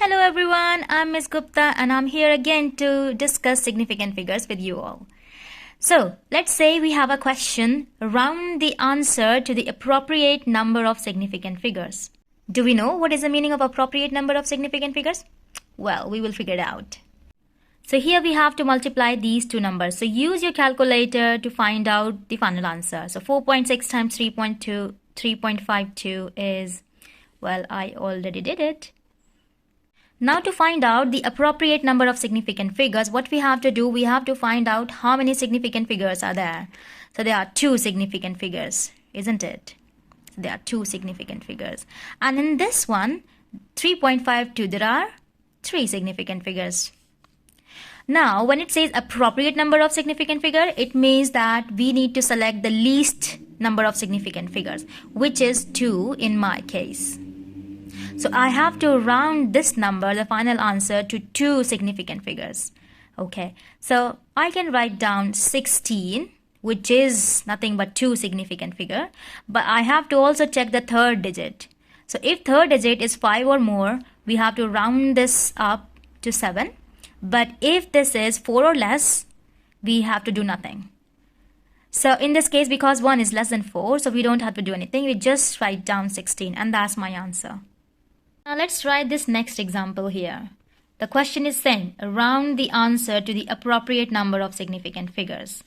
Hello everyone, I'm Ms Gupta and I'm here again to discuss significant figures with you all. So, let's say we have a question, round the answer to the appropriate number of significant figures. Do we know what is the meaning of appropriate number of significant figures? Well, we will figure it out. So here we have to multiply these two numbers. So use your calculator to find out the final answer. So 4.6 times 3.52 is, well, I already did it. Now to find out the appropriate number of significant figures, what we have to do, we have to find out how many significant figures are there. So there are two significant figures, isn't it? So there are two significant figures. And in this one, 3.52, there are three significant figures. Now, when it says appropriate number of significant figure, it means that we need to select the least number of significant figures, which is 2 in my case. So I have to round this number, the final answer, to two significant figures. Okay, so I can write down 16, which is nothing but two significant figure. But I have to also check the third digit. So if third digit is 5 or more, we have to round this up to 7. But if this is 4 or less, we have to do nothing. So in this case, because 1 is less than 4, so we don't have to do anything. We just write down 16 and that's my answer. Now let's try this next example here. The question is saying, round the answer to the appropriate number of significant figures.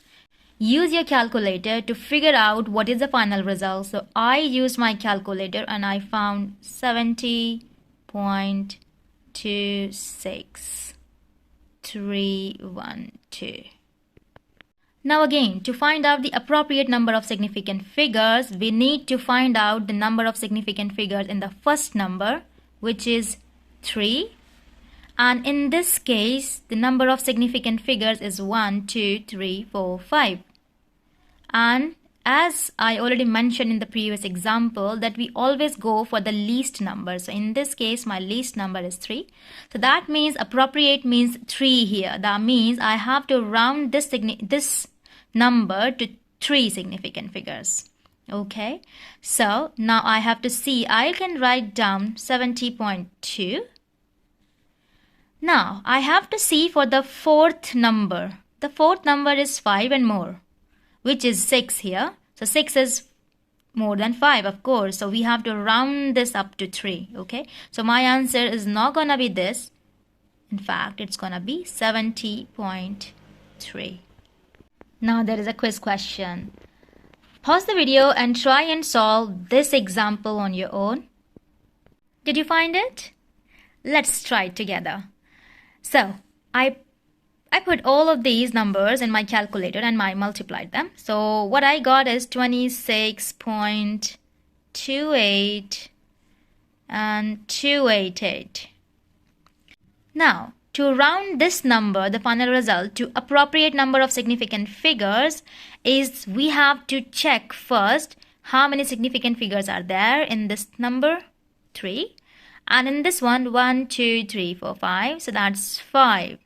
Use your calculator to figure out what is the final result. So I used my calculator and I found 70.26312. Now again, to find out the appropriate number of significant figures, we need to find out the number of significant figures in the first number, which is 3. And in this case, the number of significant figures is 1, 2, 3, 4, 5. And as I already mentioned in the previous example, that we always go for the least number. So in this case, my least number is 3. So that means appropriate means 3 here. That means I have to round this number to 3 significant figures. Okay, so now I have to see, I can write down 70.2. Now I have to see for the fourth number. The fourth number is 5 and more, which is 6 here. So 6 is more than 5, of course. So we have to round this up to 3. Okay, so my answer is not gonna be this. In fact, it's gonna be 70.3. Now there is a quiz question. Pause the video and try and solve this example on your own. Did you find it? Let's try it together. So, I put all of these numbers in my calculator and I multiplied them. So, what I got is 26.28 and 288. Now, to round this number, the final result, to appropriate number of significant figures is we have to check first how many significant figures are there in this number, 3. And in this one, 1, 2, 3, 4, 5. So that's 5.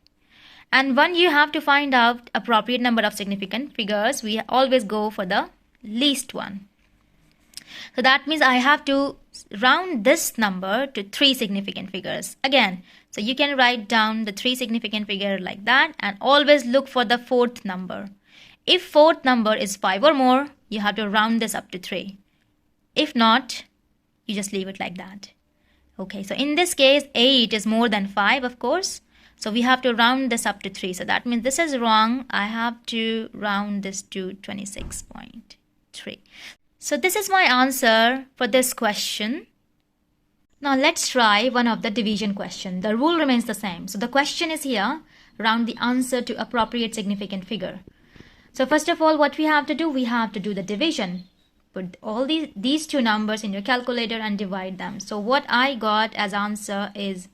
And when you have to find out appropriate number of significant figures, we always go for the least one. So that means I have to round this number to 3 significant figures. Again, so you can write down the 3 significant figure like that and always look for the fourth number. If fourth number is 5 or more, you have to round this up to 3. If not, you just leave it like that. Okay, so in this case, 8 is more than 5, of course. So we have to round this up to 3. So that means this is wrong. I have to round this to 26.3. So this is my answer for this question. Now let's try one of the division question. The rule remains the same. So the question is here, round the answer to appropriate significant figure. So first of all, what we have to do? We have to do the division. Put all these two numbers in your calculator and divide them. So what I got as answer is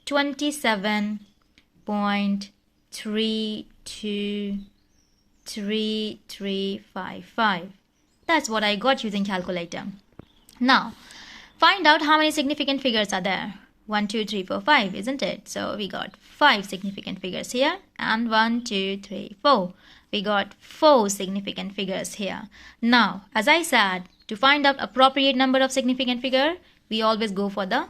27.323355. That's what I got using calculator. Now, find out how many significant figures are there. 1, 2, 3, 4, 5, isn't it? So we got 5 significant figures here and 1, 2, 3, 4. We got 4 significant figures here. Now, as I said, to find out appropriate number of significant figure, we always go for the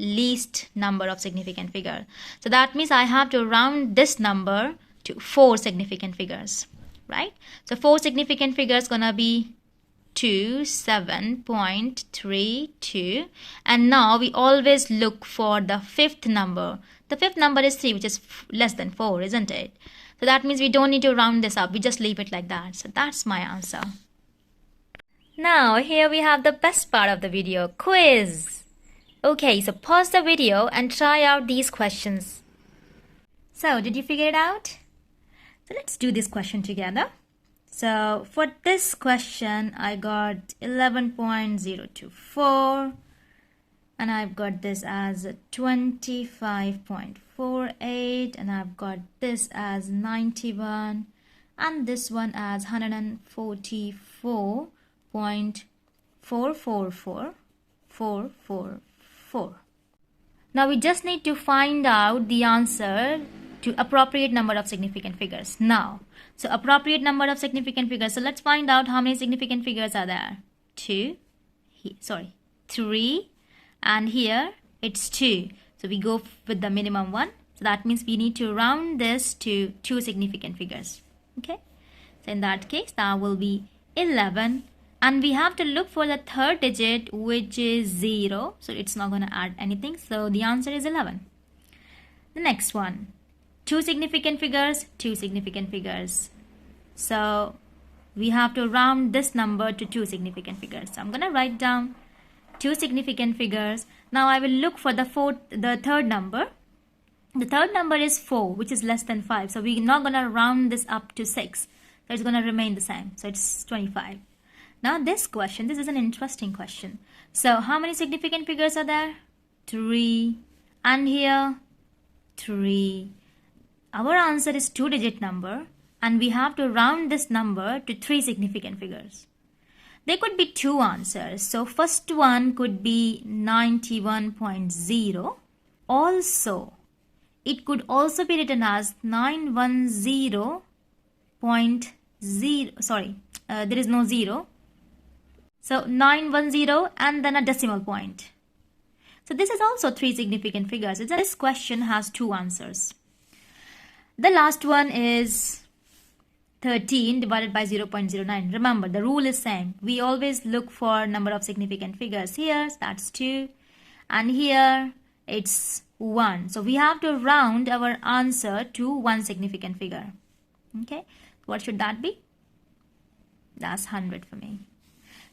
least number of significant figure. So that means I have to round this number to 4 significant figures, right? So 4 significant figures gonna be 27.32, and now we always look for the fifth number. The fifth number is 3, which is less than 4, isn't it? So that means we don't need to round this up, we just leave it like that. So that's my answer. Now here we have the best part of the video, quiz. Okay, so pause the video and try out these questions. So did you figure it out? So let's do this question together. So for this question, I got 11.024 and I've got this as 25.48 and I've got this as 91 and this one as 144.444444. Now we just need to find out the answer to appropriate number of significant figures. Now, so appropriate number of significant figures. So let's find out how many significant figures are there. 3, and here it's 2. So we go with the minimum one. So that means we need to round this to 2 significant figures. Okay. So in that case, that will be 11. And we have to look for the third digit, which is 0. So it's not going to add anything. So the answer is 11. The next one. 2 significant figures, 2 significant figures. So we have to round this number to 2 significant figures. So I'm going to write down 2 significant figures. Now I will look for the third number. The third number is 4, which is less than 5. So we're not going to round this up to 6. So it's going to remain the same. So it's 25. Now this question, this is an interesting question. So how many significant figures are there? 3. And here, 3. Our answer is 2-digit number and we have to round this number to 3 significant figures. There could be 2 answers. So first one could be 91.0. Also, it could also be written as 910.0. There is no 0. So 910 and then a decimal point. So this is also 3 significant figures. This question has 2 answers. The last one is 13 divided by 0.09. Remember, the rule is same. We always look for number of significant figures. Here, that's 2. And here, it's 1. So we have to round our answer to 1 significant figure. Okay, what should that be? That's 100 for me.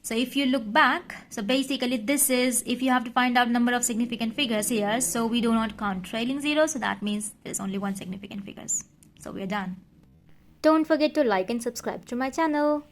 So if you look back, so basically this is, if you have to find out number of significant figures here, so we do not count trailing zeros, so that means there's only 1 significant figures. So we are done. Don't forget to like and subscribe to my channel.